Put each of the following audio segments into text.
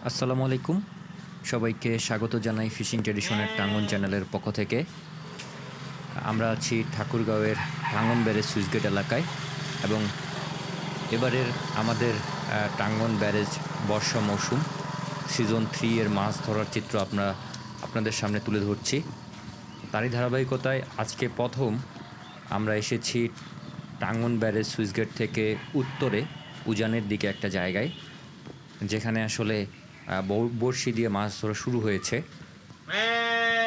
আসসালামু আলাইকুম। সবাইকে স্বাগত জানাই ফিশিং ট্র্যাডিশনের টাঙ্গন চ্যানেলের পক্ষ থেকে। আমরা আছি ঠাকুরগাঁওয়ের টাঙ্গন ব্যারেজ সুইচগেট এলাকায় এবং এবারের আমাদের টাঙ্গন ব্যারেজ বর্ষা মৌসুম সিজন 3 এর মাছ ধরার চিত্র আপনাদের সামনে তুলে ধরছি। তারই ধারাবাহিকতায় আজকে প্রথম আমরা এসেছি টাঙ্গন ব্যারেজ সুইচগেট থেকে উত্তরে উজানের দিকে একটা জায়গায়, যেখানে আসলে বড়শি দিয়ে মাছ ধরা শুরু হয়েছে।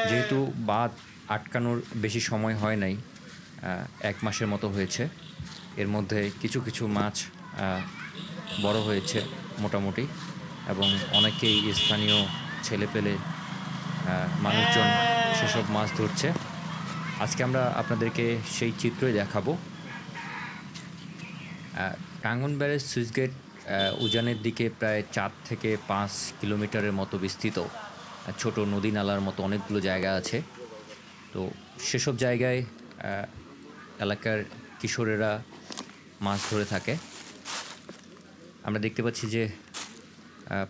যেহেতু বাঁধ আটকানোর বেশি সময় হয় নাই, 1 মাসের মতো হয়েছে, এর মধ্যে কিছু কিছু মাছ বড় হয়েছে মোটামুটি, এবং অনেকেই স্থানীয় ছেলেপেলে মানুষজন সেসব মাছ ধরছে। আজকে আমরা আপনাদেরকে সেই চিত্রই দেখাবো। টাঙ্গন ব্যারেজ সুইচগেট উজানের দিকে প্রায় 4 থেকে 5 কিলোমিটারের মতো বিস্তৃত ছোট নদী নালার মতো অনেকগুলো জায়গা আছে। তো সেসব জায়গায় এলাকার কিশোরেরা মাছ ধরে থাকে। আমরা দেখতে পাচ্ছি যে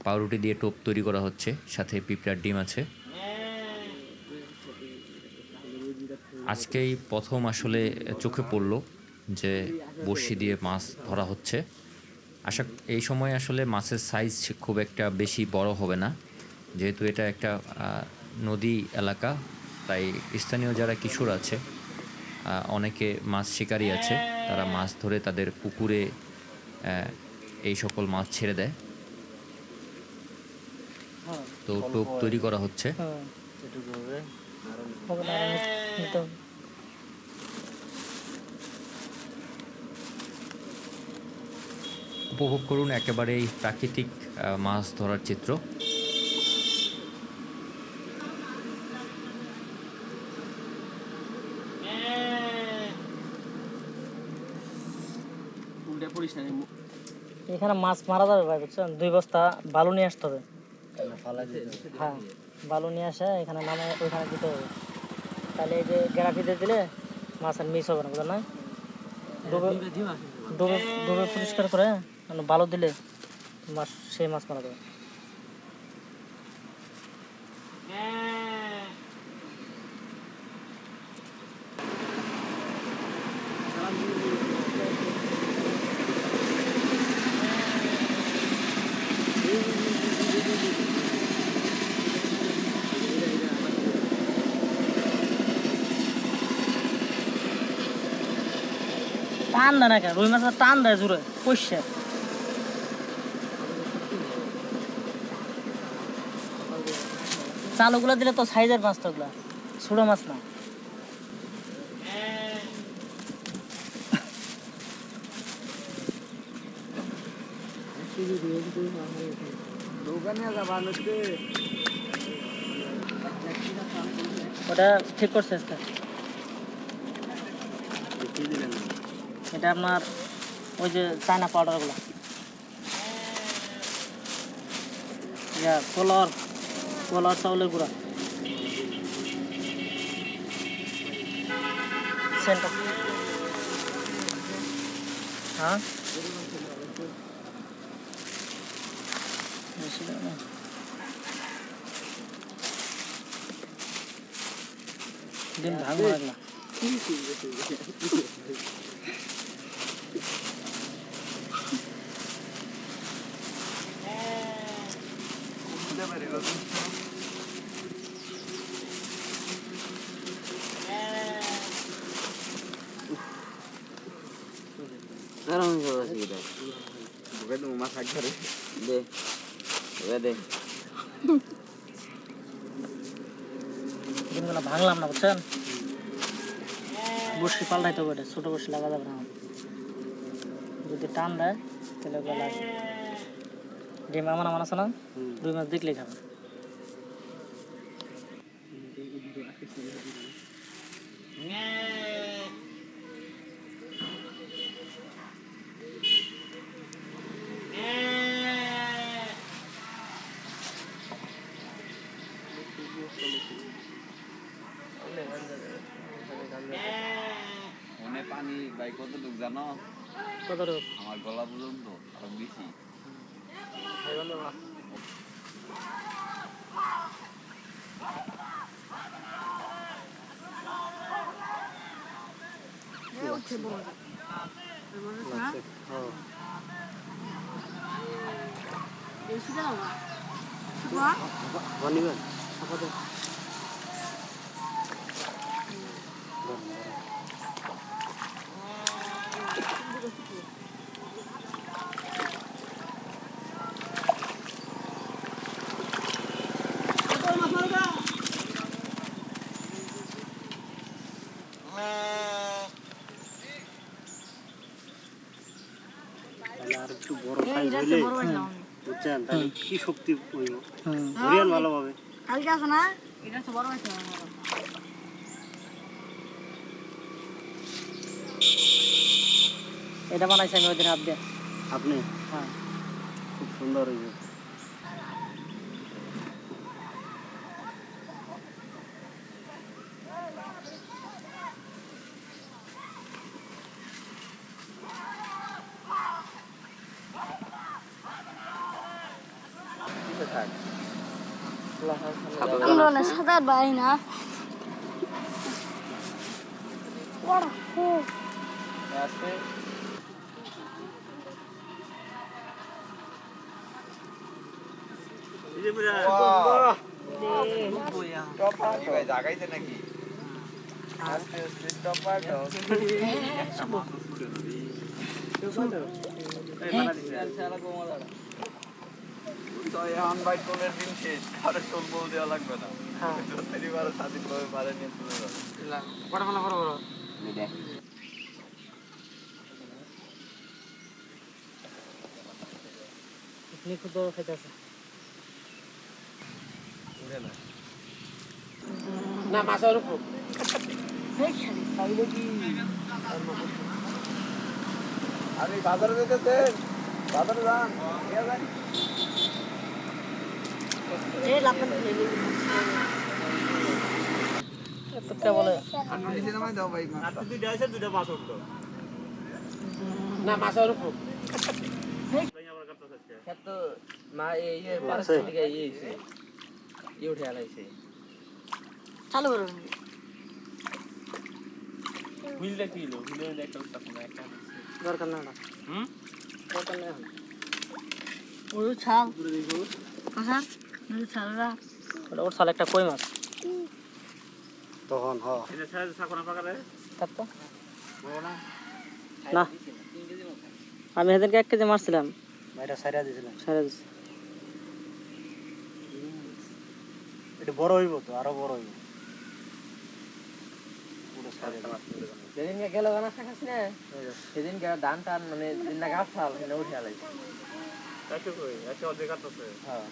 পাউরুটি দিয়ে টোপ তৈরি করা হচ্ছে, সাথে পিঁপড়ার ডিম আছে। আজকেই প্রথম আসলে চোখে পড়ল যে বড়শি দিয়ে মাছ ধরা হচ্ছে। এই সময় আসলে মাছের সাইজ খুব একটা বেশি বড় হবে না, যেহেতু এটা একটা নদী এলাকা। তাই স্থানীয় যারা কিশোর আছে, অনেকে মাছ শিকারী আছে, তারা মাছ ধরে তাদের পুকুরে এই সকল মাছ ছেড়ে দেয়। তো টোপ তৈরি করা হচ্ছে। উপভোগ করুন একেবারেই প্রাকৃতিক মাছ ধরার চিত্র। এখানে মাছ মারা যাবে ভাই, বুঝছেন? 2 বস্তা বালু নিয়ে আসতে হবে। হ্যাঁ, বালু নিয়ে আসে এখানে নামে ওইখানে দিতে হবে। তাহলে এই যে গ্যারাফি দিয়ে দিলে মাছ আর মিস হবে না, বুঝলেন? না ডুবে ডুবে ডুবে পরিষ্কার করে বালু দিলে মাছ সেই মাছ মারা যাবে। টান দেয় না কেন? রুই মাছ টান দেয় জোরে পয়সা। চালুগুলো দিলে তো সাইজের মাছ, তো ওগুলা ছোট মাছ না। ওটা ঠিক করছে আজকে। এটা আপনার ওই যে চায়না পাউডারগুলো, কলার কলার চাউলের গুঁড়া সেন্টার। হ্যাঁ, ডিম ভাঙবো এগুলা। ডিমগুলো ভাঙলাম না, বুঝছেন? বড়শি পাল্টাইতে হবে, ছোট বড়শি লাগা যাবে না। যদি টান দেয় তাহলে ওগুলো লাগবে। ডিম এমন এমন আছে না, রুই মাছ দেখলেই খাবে। পানি ভাই কতটুক জানো? কতটুক? আমার গলা পর্যন্ত আরো বেশি। লাগছে হ্যাঁ বানিবেন আপাতত তাহলে আর একটু বড় সাইজ হইলে বুঝছেন তাহলে কি শক্তি হইব ধরিয়ান ভালোভাবে কালকে আছে না এটা তো বড় আছে এটা বানাইছি আমি ওই দিন হাত দিয়ে। আপনি হ্যাঁ খুব সুন্দর হইবে আমরা না সাদা বাই না বড় খুব জাগাইছে নাকি আস্তে আস্তে টপার এখন ভাই টোলের দিন শেষ আর টোল বল দেওয়া লাগবে না হ্যাঁ পরিবার স্বাধীনভাবে বাড়ি নিয়ে চলে যাবে বড় বড় বড় বড় নিখুঁত খাইতেছে না মাছের উপর আপনি বাজারে যেতেছেন বাজারে যান কে যান এই লাপন তো কে বলে আপনি নিচে নামাই দাও ভাই দুইটা আছে দুইটা মাছ উঠলো না মাছের উপর তো মা এই পারস থেকে এই উঠে আলাইছে চালু করুন হুইলটা কি হলো হুইলের একটা উঠতা না একটা দরকার না দরকার নেই এখন। ওই ছাল আচ্ছা ওই ছালরা ওর সালে একটা কই মাছ তখন হ্যাঁ এটা ছাড়া সাকনা পাকারে থাকতো না আমি সেদিনকে 1 কেজি মারছিলাম বাইরে সাইরা দিছিলেন ছেড়ে দিচ্ছি এটা বড় হইব তো আরো বড় হইব পুরো সাইরা যেদিনকে গেল গানা খাস না সেদিনকে ধান টান মানে দিন না গাছ ছাল এনে উঠে আলাইছে আচ্ছা কই আচ্ছা অর্ধেক কাটতেছে হ্যাঁ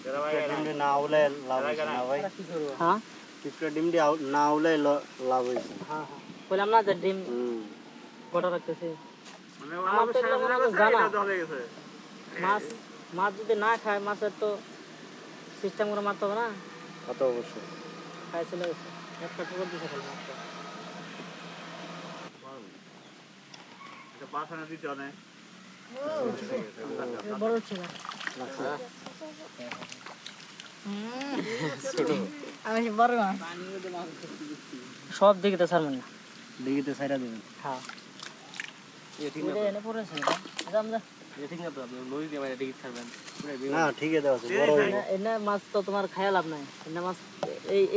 এরা ভাই ডিমডি না আউলে লাভ হইছে না ভাই কি করব হ্যাঁ পিঁপড়া ডিমডি না আউলে লাভ হইছে হ্যাঁ হ্যাঁ বললাম না যে ডিম গোটা রাখতেছি আমার তো এগুলো মনে হয় জানা ধরে গেছে মাছ মাছ যদি না খায় মাছের তো সিস্টেম করে মারতে হবে না কত অবশ্যই খাই চলে গেছে একটা ঠুকর দিছে খালি মাছটা এটা পাখানা দিতে অনেক বড় ছিল আমি বড় না সব দিকে তো ছাড়বেন না ডিগিতে সাইরা দিবেন হ্যাঁ ঠিক এটা এনে পড়েছে যাম যা ঠিক না তো আপনি নদী দিয়ে মানে ডিগি ছাড়বেন না ঠিক আছে আছে বড় হইব এনে মাছ তো তোমার খায়া লাভ নাই এনে মাছ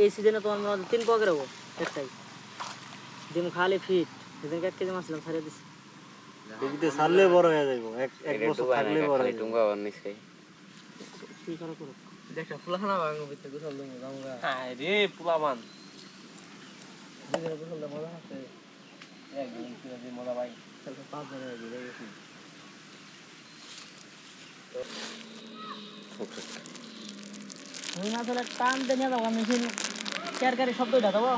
এই সিজনে তোমার মনে হয় 3 পকের হবো একটাই ডিম খালি ফিট সেদিনকে 1 কেজি মাছ ছিলাম ছাড়িয়ে দিছি ডিগিতে সারলে বড় হয়ে যাইব এক বছর থাকলে বড় হয়ে যাবে কি করে করো দেখো ফুলাখানা ভাঙো ভিতরে গোসল দেবো জামগা হ্যাঁ রে ফুলামান দুজনে গোসল দেওয়া মজা আছে একদম কি মজা ভাই তাহলে 5 জনের ঘুরে গেছি ওই মাছ হলে টান দিয়ে নিয়ে যাবো মেশিন কেয়ারকারি শব্দটা দেবো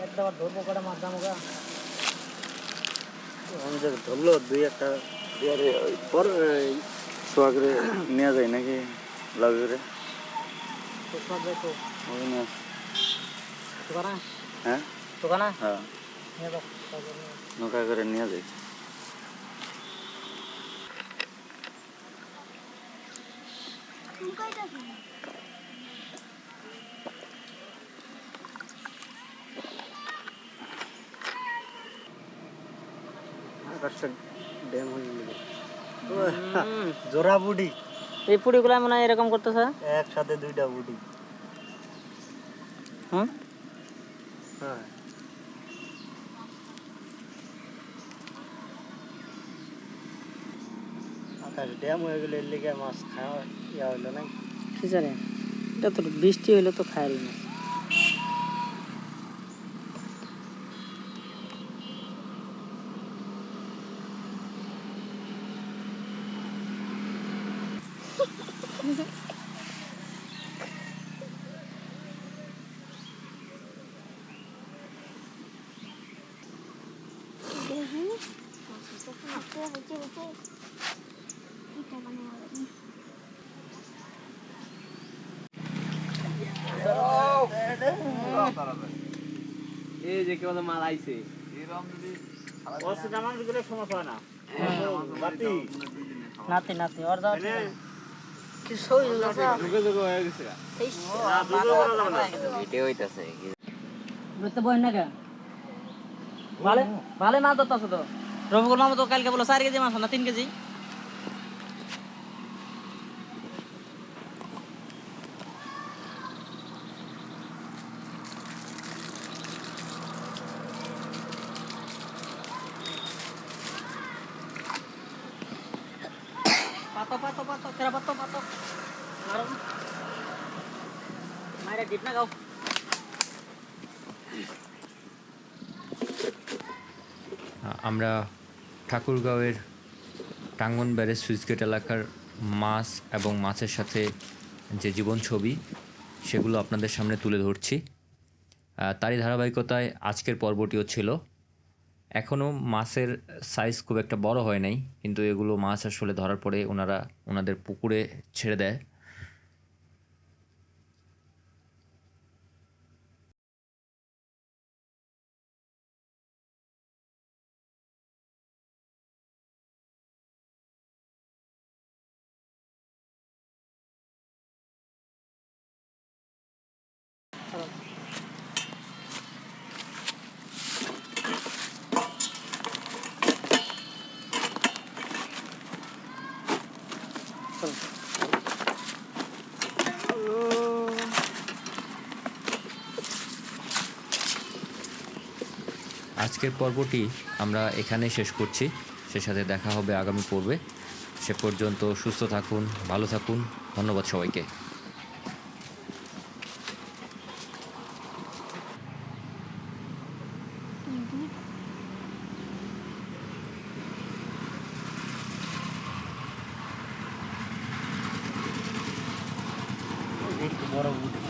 একবার ধরবো কটা মাছ দাম ওগা যে ধরলো দুই একটা পর সোয়াগরে নেওয়া যায় নাকি লাভরে তো সব দেখো ওই না দোকানা হ্যাঁ দোকানা হ্যাঁ নিয়ে যাও তারপর নিয়ে যাও। নৌকা করে নেওয়া যায় আকাশটা ড্যাম হয়ে গেল জোড়া বুড়ি এই পুডিগুলো মনে হয় এরকম করতেছে। একসাথে দুইটা বুড়ি। হুম, হ্যাঁ আকাশ ড্যাম হয়ে গেলে এর লেগে মাছ খাওয়া ইয়া হইলো না। কি জানি, এটা তো বৃষ্টি হইলে তো খাইল না। এই যে কি বলে মাল আইছে এরকম যদি আমার ভিতরে সমস্যা হয় না। বাতি নাতি নাতি ওর যাও ঠিক আছে। কি সই লাগা যোগে যোগে হয়ে গেছে এই ভিডিও হইতাছে বুঝতে বই না কেন ভালো ভালো মাছ ধরতেছে তো। রবিকুল মামা তো কালকে বলো 4 কেজি মাছ না 3 কেজি। পাতো পাতো পাতো কেরা পাতো পাতো মারো মাইরা গিট না গাও। আমরা ঠাকুরগাঁওয়ের টাঙ্গন ব্যারেজ সুইচ গেট এলাকার মাছ এবং মাছের সাথে যে জীবন ছবি সেগুলো আপনাদের সামনে তুলে ধরছি। তারই ধারাবাহিকতায় আজকের পর্বটিও ছিল। এখনও মাছের সাইজ খুব একটা বড় হয় নাই, কিন্তু এগুলো মাছ আসলে ধরার পরে ওনারা ওনাদের পুকুরে ছেড়ে দেয়। আজকের পর্বটি আমরা এখানেই শেষ করছি। সে সাথে দেখা হবে আগামী পর্বে। সে পর্যন্ত সুস্থ থাকুন, ভালো থাকুন। ধন্যবাদ সবাইকে। বড় বুড়ি